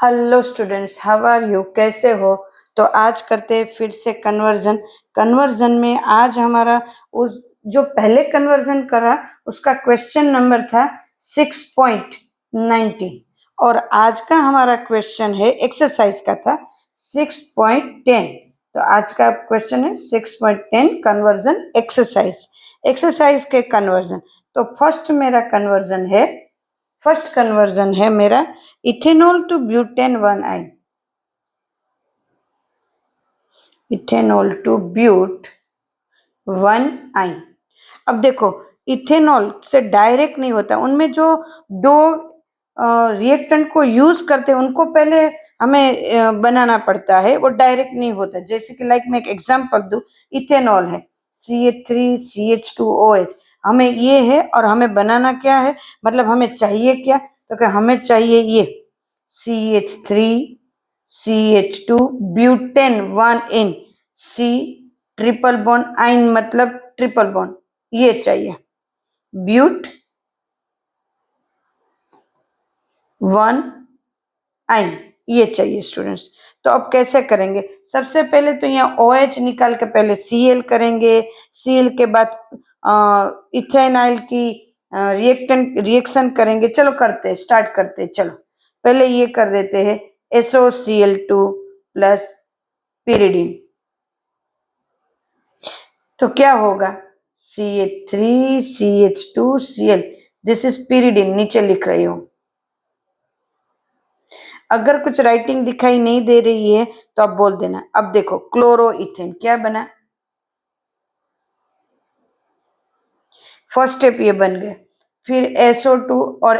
Hello students, how are you? कैसे हो? तो आज करते हैं फिर से कन्वर्जन में आज हमारा उस जो पहले कन्वर्जन करा उसका क्वेश्चन नंबर था 6.90 और आज का हमारा क्वेश्चन है एक्सरसाइज का था 6.10। तो आज का क्वेश्चन है 6.10 कन्वर्जन एक्सरसाइज के कन्वर्जन। तो फर्स्ट कन्वर्जन है मेरा इथेनॉल टू ब्यूटेन 1 आई। इथेनॉल टू ब्यूट 1 आई। अब देखो, इथेनॉल से डायरेक्ट नहीं होता, उनमें जो दो रिएक्टेंट को यूज करते हैं उनको पहले हमें बनाना पड़ता है, वो डायरेक्ट नहीं होता। जैसे कि लाइक मैं एक एग्जांपल दूं, इथेनॉल है CH3CH2OH, हमें ये है और हमें बनाना क्या है, मतलब हमें चाहिए क्या, तो क्या हमें चाहिए ये CH3CH2 butane 1N C triple bond आइन, मतलब ट्रिपल बॉन्ड, ये चाहिए ब्यूट 1 आइन, ये चाहिए स्टूडेंट्स। तो अब कैसे करेंगे? सबसे पहले तो यहाँ OH निकाल के पहले Cl करेंगे, Cl के बाद इथेनॉल की रिएक्शन करेंगे। चलो स्टार्ट करते हैं। चलो पहले ये कर देते हैं SOCl2 प्लस pyridine। तो क्या होगा CH3CH2Cl, दिस इज pyridine, नीचे लिख रही हूं। अगर कुछ राइटिंग दिखाई नहीं दे रही है तो आप बोल देना। अब देखो क्लोरोइथेन क्या बना, फर्स्ट स्टेप ये बन गया। फिर SO2 और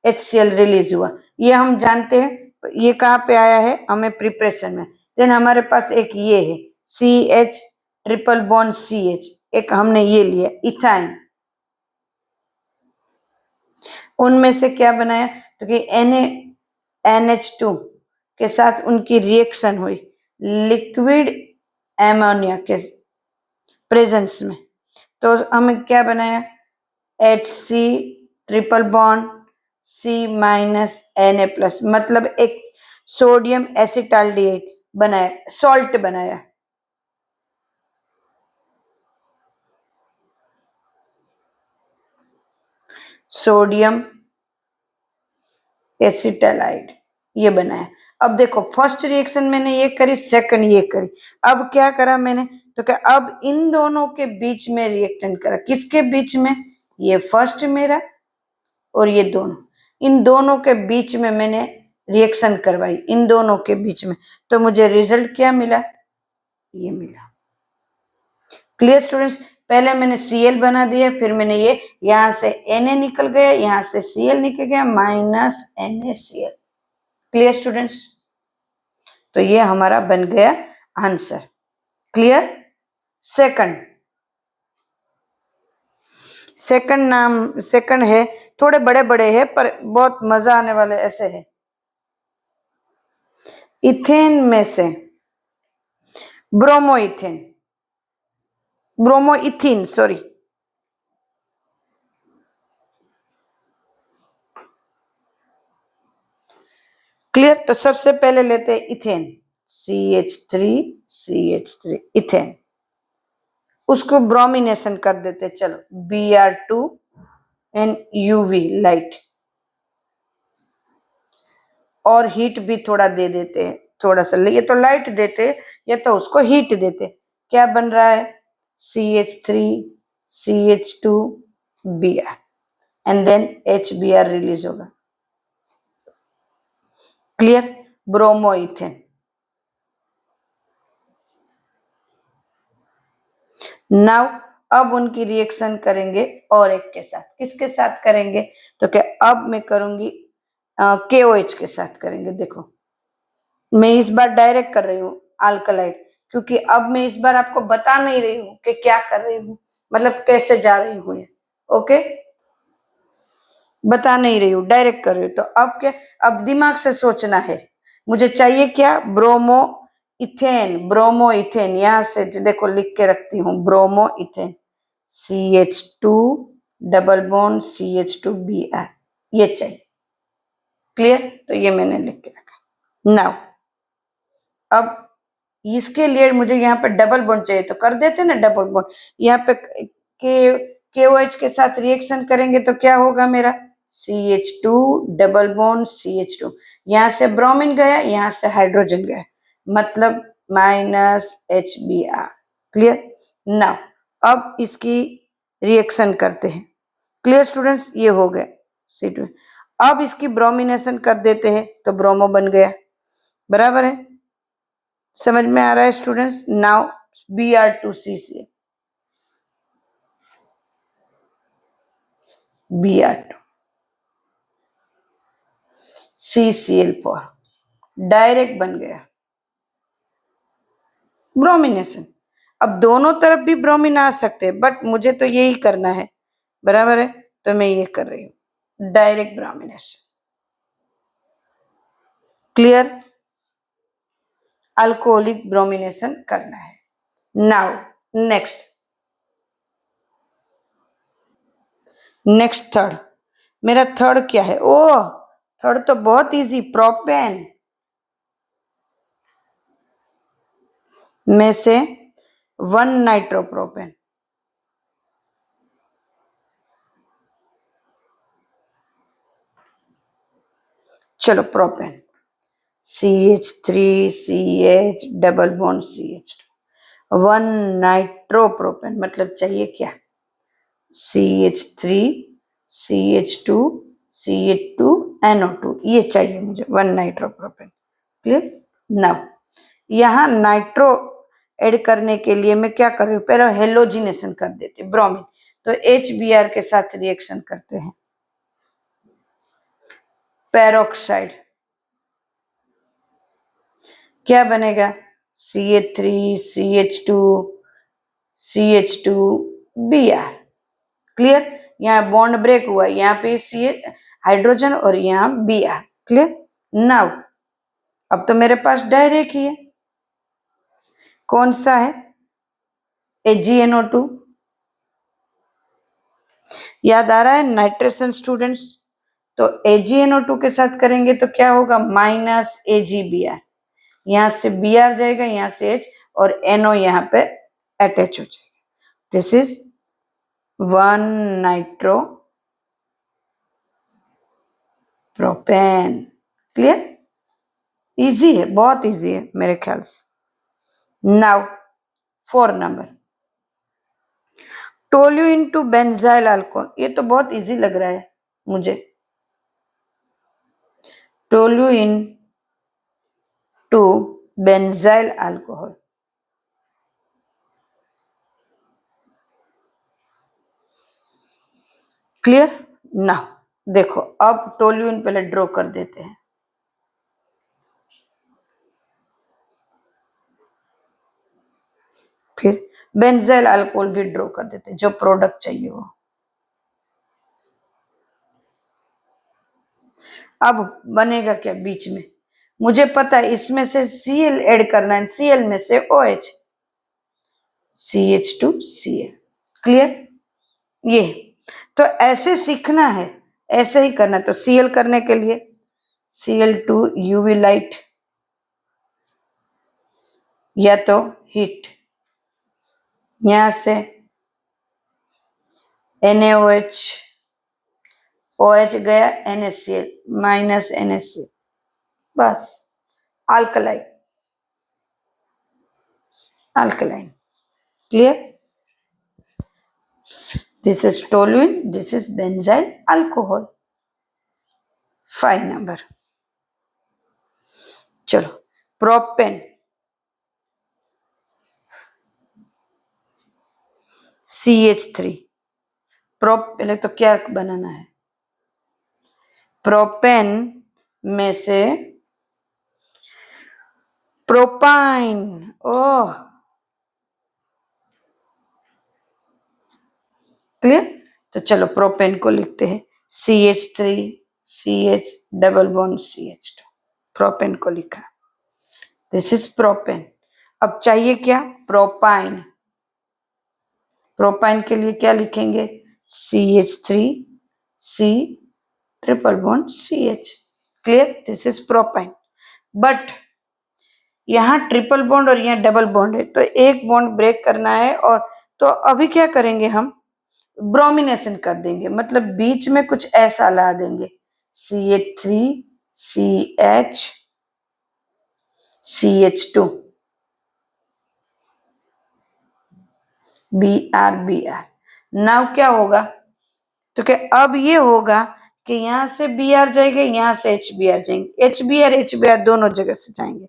HCl रिलीज हुआ, ये हम जानते हैं। ये कहाँ पे आया है? हमें प्रिपरेशन में। देन हमारे पास एक ये है CH ट्रिपल बॉन्ड CH, एक हमने ये लिया इथाइन। उनमें से क्या बनाया, तो कि NH2 के साथ उनकी रिएक्शन हुई लिक्विड एमोनिया के प्रेजेंस में। तो हमें क्या बनाया HC ट्रिपल बॉन्ड C-Na+, मतलब एक सोडियम एसिटाल्डिहाइड बनाया, सॉल्ट बनाया। सोडियम एसिटालाइड ये बनाया। अब देखो फर्स्ट रिएक्शन मैंने ये करी, सेकंड ये करी। अब क्या करा मैंने, तो क्या अब इन दोनों के बीच में रिएक्टेंट करा। किसके बीच में? ये फर्स्ट मेरा और ये दोनों, इन दोनों के बीच में मैंने रिएक्शन करवाई, इन दोनों के बीच में। तो मुझे रिजल्ट क्या मिला? ये मिला। Clear students? पहले मैंने Cl बना दिया, फिर मैंने ये यहां से Na निकल गया, यहां से Cl निकल गया, -NaCl। Clear students? तो ये हमारा बन गया आंसर। क्लियर? सेकंड है, थोड़े बड़े बड़े हैं पर बहुत मजा आने वाले ऐसे है। इथेन में से ब्रोमोइथीन, सॉरी, क्लियर? तो सबसे पहले लेते हैं इथेन, CH3CH3 इथेन, उसको ब्रोमिनेशन कर देते। चलो Br2 एंड UV लाइट, और हीट भी थोड़ा दे देते हैं, थोड़ा सा। ये तो लाइट देते, ये तो उसको हीट देते। क्या बन रहा है? CH3CH2Br and then HBr release होगा। क्लियर? ब्रोमोइथेन। नाउ अब उनकी रिएक्शन करेंगे और एक के साथ। किसके साथ करेंगे? तो क्या अब मैं करूंगी KOH के साथ करेंगे। देखो मैं इस बार डायरेक्ट कर रही हूँ अल्कलाइड, क्योंकि अब मैं इस बार आपको बता नहीं रही हूँ कि क्या कर रही हूँ, मतलब कैसे जा रही हूँ ये। ओके, बता नहीं रही हूँ, डायरेक्ट कर रही हूँ। तो अब क्या, अब दिमाग से सोचना है। मुझे चाहिए क्या? ब्रोमोइथेन, यहां से देखो लिख के रखती हूँ, bromoethane CH2 double bond CH2Br, ये चाहिए। क्लियर? तो ये मैंने लिख के रखा। नाउ अब इसके लिए मुझे यहाँ पे डबल बॉन्ड चाहिए तो कर देते ना डबल बॉन्ड। यहाँ पे KOH के साथ रिएक्शन करेंगे तो क्या होगा मेरा CH2 डबल बॉन्ड CH2। यहाँ से ब्रोमीन गया, यहाँ से हाइड्रोजन गया, मतलब -HBr। क्लियर। नाउ अब इसकी रिएक्शन करते हैं। क्लियर स्टूडेंट्स, ये हो गए C2। अब इसकी ब्रोमिनेशन कर देते हैं तो ब्रोमो बन गया, बराबर है। समझ में आ रहा है students. Now Br2CCl, Br2 CCl4 direct बन गया ब्रोमिनेशन। अब दोनों तरफ भी ब्रोमीन आ सकते हैं, बट मुझे तो यही करना है, बराबर है, तो मैं ये कर रही हूं direct bromination. Clear. Alcoholic bromination करना है। नाउ नेक्स्ट थर्ड, मेरा थर्ड क्या है? ओह, थर्ड तो बहुत इजी, प्रोपेन में से 1 नाइट्रोप्रोपेन। चलो propane CH3CH double bond CH2 1 nitropropane, मतलब चाहिए क्या CH3CH2CH2NO2, ये चाहिए मुझे 1 नाइट्रोप्रोपेन। क्लियर। नाउ यहाँ नाइट्रो ऐड करने के लिए मैं क्या कर रही हूँ, पहले हेलोजिनेशन कर देते ब्रोमीन, तो HBr के साथ रिएक्शन करते हैं, पेरोक्साइड, क्या बनेगा CH3CH2CH2Br। क्लियर। यहाँ बॉन्ड ब्रेक हुआ, यहाँ पे CH हाइड्रोजन और यहाँ Br। क्लियर। नाउ अब तो मेरे पास डायरेक्ट ही है, कौन सा है AgNO2। याद आ रहा है नाइट्रेशन स्टूडेंट्स, तो AgNO2 के साथ करेंगे तो क्या होगा -AgBr, यहाँ से Br जाएगा, यहाँ से H और NO यहाँ पे अटैच हो जाएगा। This is 1 nitro propane. Clear. Easy है, बहुत इजी है मेरे ख्याल से। Now 4 number, toluene to benzyl alcohol, ये तो बहुत इजी लग रहा है मुझे। Toluene to benzyl alcohol, clear. ना देखो, अब टोल्यूइन पहले ड्रॉ कर देते हैं, फिर बेंजाइल अल्कोहल भी ड्रॉ कर देते हैं, जो प्रोडक्ट चाहिए वो। अब बनेगा क्या बीच में, मुझे पता है इसमें से Cl ऐड करना है, Cl में से OH, CH2Cl। क्लियर। ये तो ऐसे सीखना है, ऐसे ही करना है। तो Cl करने के लिए Cl2 UV लाइट या तो हीट, यहां से NaOH, OH गया NaCl -NaCl, बस alkaline, alkaline. Clear. This is toluene, this is benzyl alcohol. 5 number, चलो प्रोपेन CH3, पहले तो क्या बनाना है, प्रोपेन में से प्रोपाइन। ओह, क्लियर। तो चलो प्रोपेन को लिखते हैं CH3CH double bond CH2, propane को लिखा, दिस इज प्रोपेन। अब चाहिए क्या प्रोपाइन, प्रोपाइन के लिए क्या लिखेंगे CH3C triple bond CH। Clear. This is propyne. But यहाँ ट्रिपल बॉन्ड और यहाँ डबल बॉन्ड है, तो एक बॉन्ड ब्रेक करना है। और तो अभी क्या करेंगे, हम ब्रोमिनेशन कर देंगे, मतलब बीच में कुछ ऐसा ला देंगे, CH3 CH CH2 Br। Now क्या होगा, तो क्या अब ये होगा कि यहां से Br जाएंगे, यहां से HBr जाएंगे, HBr दोनों जगह से जाएंगे।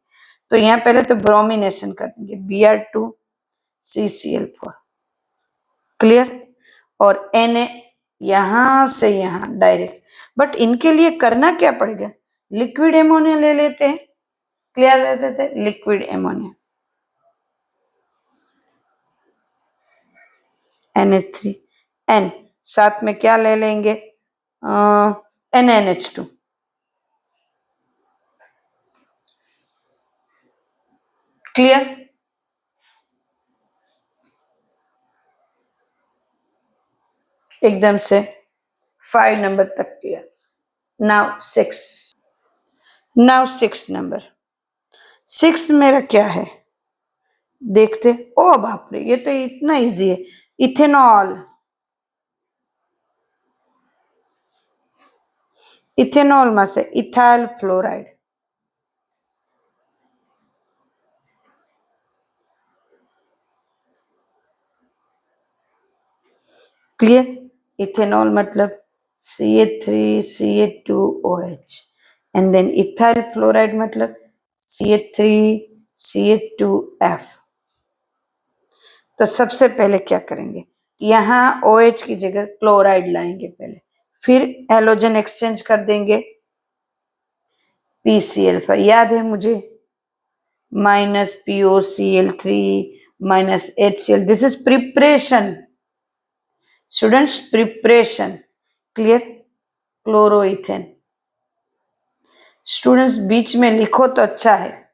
तो यहाँ पहले तो ब्रोमिनेशन कर देंगे, Br2 CCl4, क्लियर। और Na यहां से यहां डायरेक्ट, बट इनके लिए करना क्या पड़ेगा, लिक्विड एमोनिया ले लेते हैं, क्लियर लेते थे, लिक्विड एमोनिया NH3 N, साथ में क्या ले लेंगे, NaNH2, क्लियर। एकदम से 5 नंबर तक क्लियर। नाउ 6 नंबर, 6 मेरा क्या है देखते, ओ बाप रे ये तो इतना इजी है, इथेनॉल, इथेनॉल में से इथाइल फ्लोराइड, क्लियर। इथेनॉल मतलब CH3CH2OH, and then ethyl fluoride मतलब CH3CH2F। तो सबसे पहले क्या करेंगे, यहाँ OH की जगह क्लोराइड लाएंगे पहले, फिर हेलोजन एक्सचेंज कर देंगे, PCl5 याद है मुझे, -POCl3 -HCl, this is preparation students, preparation, clear. Chloroethane, students बीच में लिखो तो अच्छा है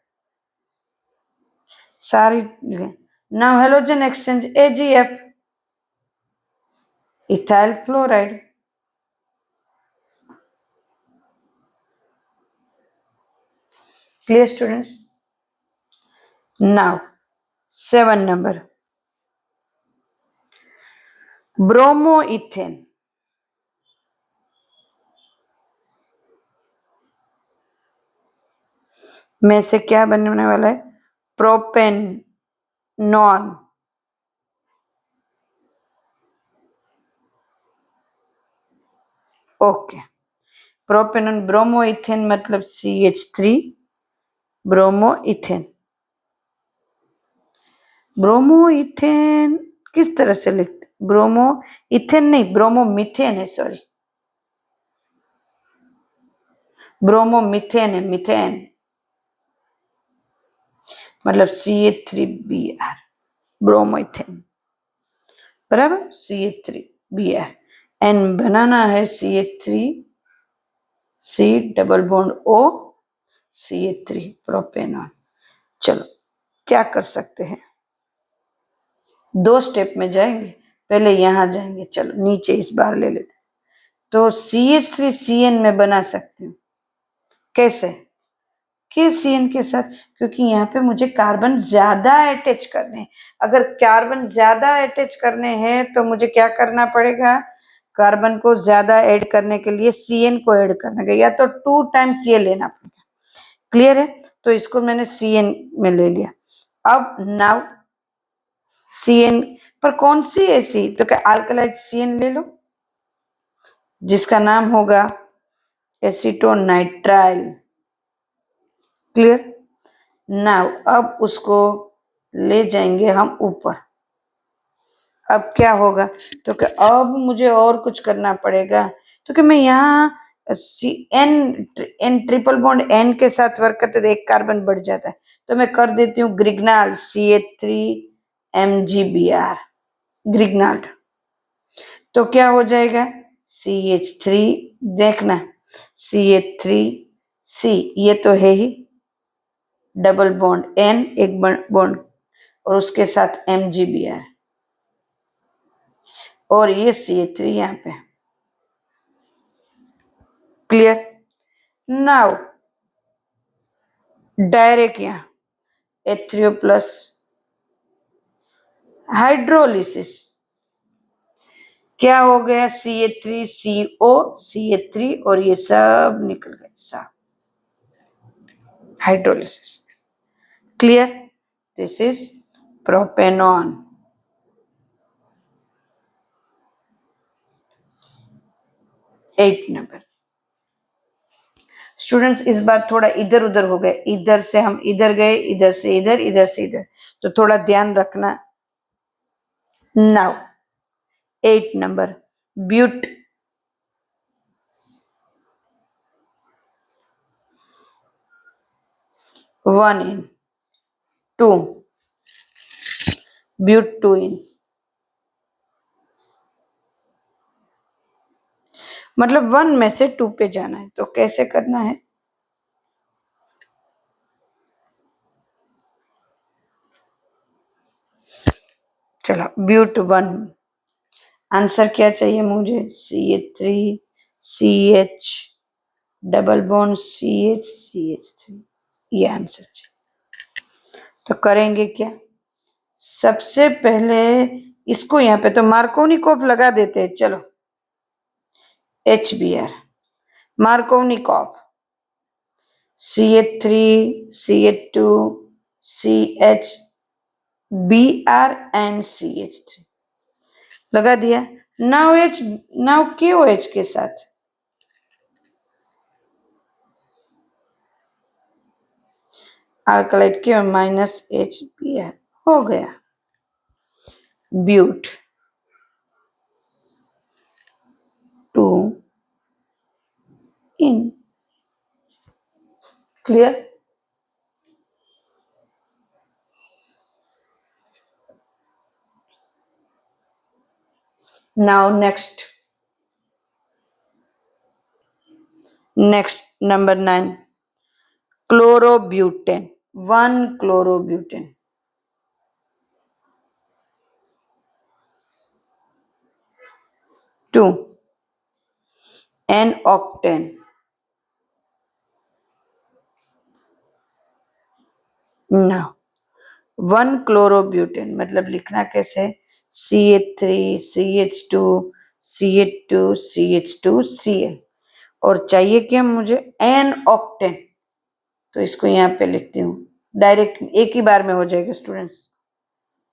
सारी। Now halogen exchange AgF, ethyl fluoride, clear students. Now 7 number, bromoethane, में से क्या बनने वाला है, प्रोपेनॉन, ओके। प्रोपेनॉन, ब्रोमोइथेन मतलब CH3 ब्रोमोइथेन। ब्रोमोइथेन किस तरह से लिखते, ब्रोमो इथेन नहीं, ब्रोमोमीथेन है, सॉरी, ब्रोमोमीथेन है, मीथेन मतलब CH3Br, ब्रोमोइथेन बराबर, CH3Br, एन बनाना है CH3C double bond O CH3 propanone. चलो क्या कर सकते हैं, 2 स्टेप में जाएंगे, पहले यहां जाएंगे, चलो नीचे इस बार ले लेते, तो CH3CN में बना सकते हूँ, कैसे, के CN के साथ, क्योंकि यहाँ पे मुझे कार्बन ज्यादा अटैच करने हैं, अगर कार्बन ज्यादा अटैच करने हैं तो मुझे क्या करना पड़ेगा, कार्बन को ज्यादा ऐड करने के लिए CN को ऐड करने का, या तो 2 टाइम्स ये लेना पड़ेगा, क्लियर है। तो इसको मैंने CN में ले लिया। अब नाउ CN पर कौन सी ऐसी, तो क्या अल्कलाइड CN ले लो जिसका नाम होगा एसीटोनाइट्राइल, क्लियर। नाउ अब उसको ले जाएंगे हम ऊपर, अब क्या होगा, तो क्या अब मुझे और कुछ करना पड़ेगा, तो कि मैं यहाँ एन ट्रिपल बॉन्ड N के साथ वर्क करते तो एक कार्बन बढ़ जाता है, तो मैं कर देती हूँ ग्रिग्नाल CH3MgBr, ग्रिग्नाल्ड, तो क्या हो जाएगा CH3, देखना CH3C, ये तो है ही, डबल बॉन्ड N, एक बॉन्ड और उसके साथ MgBr, और ये CH3 यहाँ पे, क्लियर। नाउ डायरेक्ट यहाँ H3O प्लस हाइड्रोलिसिस क्या हो गया, CH3CO, और ये सब निकल गए साफ, hydrolysis. Clear? This is propanone. 8 number. Students इस बार थोड़ा इधर उधर हो गए, इधर से हम इधर गए, इधर से इधर, इधर से इधर, तो थोड़ा ध्यान रखना। Now 8 number, but. 1 in 2, but 2 in, मतलब 1 में से 2 पे जाना है, तो कैसे करना है? चलो ब्यूट 1, आंसर क्या चाहिए मुझे? CH3CH डबल बॉन्ड CH3, ये आंसर चाहिए। तो करेंगे क्या? सबसे पहले इसको यहाँ पे तो मार्कोनिकॉफ लगा देते हैं। चलो HBr, Markovnikov, CH3CH2 CHBr and CH3 लगा दिया। नाउ KOH के साथ अल्कलाइड के माइनस HBr हो गया but 2 in। Clear? Now next number 9, chlorobutane. 1 chlorobutane, 2 N octane, ना 1 क्लोरोब्यूटेन मतलब लिखना कैसे? CH3CH2CH2CH2Cl, और चाहिए क्या मुझे? N ऑक्टेन, तो इसको यहाँ पे लिखती हूँ, डायरेक्ट एक ही बार में हो जाएगा students.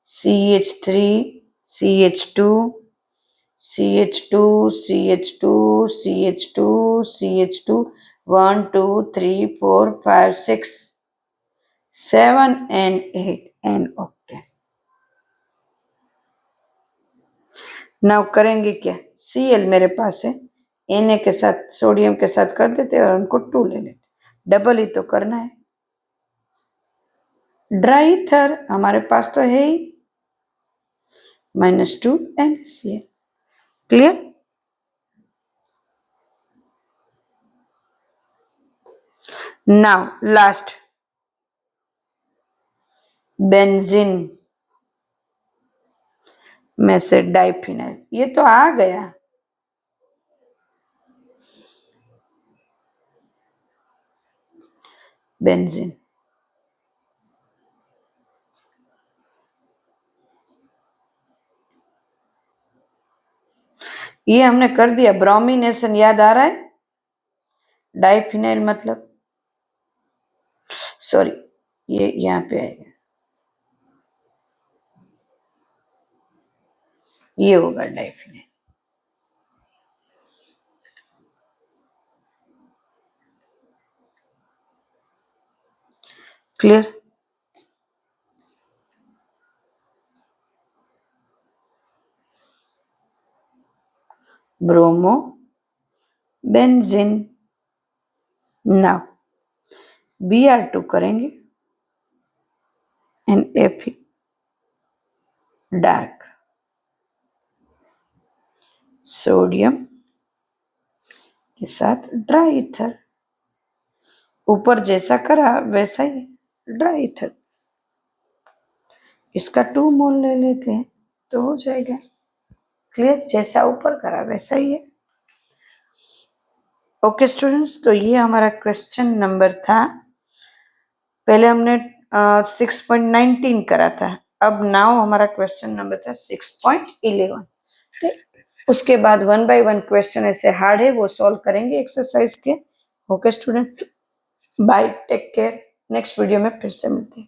CH3CH2CH2CH2CH2 1 2 3 4 5 6 7 and 8 N octane। Now करेंगे क्या? Cl मेरे पास है, Na के साथ सोडियम के साथ कर देते और उनको 2 ले लेते, डबल ही तो करना है। ड्राई ईथर हमारे पास तो है ही, -2 NaCl। Clear? Now last benzene में से डाइफिनाइल, ये तो आ गया। बेंजीन, ये हमने कर दिया। ब्रोमिनेशन याद आ रहा है? डाइफिनाइल मतलब, सॉरी ये यहाँ पे आएगा, ये होगा diphenyl. Clear? Bromo benzene. Now Br2 करेंगे एंड Fe डार्क, सोडियम के साथ ड्राई ईथर, ऊपर जैसा करा वैसा ही ड्राई ईथर, इसका 2 मोल ले लेते हैं तो हो जाएगा। क्लियर? जैसा ऊपर करा वैसा ही है। ओके स्टूडेंट्स, तो ये हमारा क्वेश्चन नंबर था पहले हमने 6.19 करा था, अब नाउ हमारा क्वेश्चन नंबर था 6.11। उसके बाद 1 by 1 क्वेश्चन ऐसे हार्ड है वो सॉल्व करेंगे एक्सरसाइज के। Okay student, bye, take care. Next video में फिर से मिलते हैं।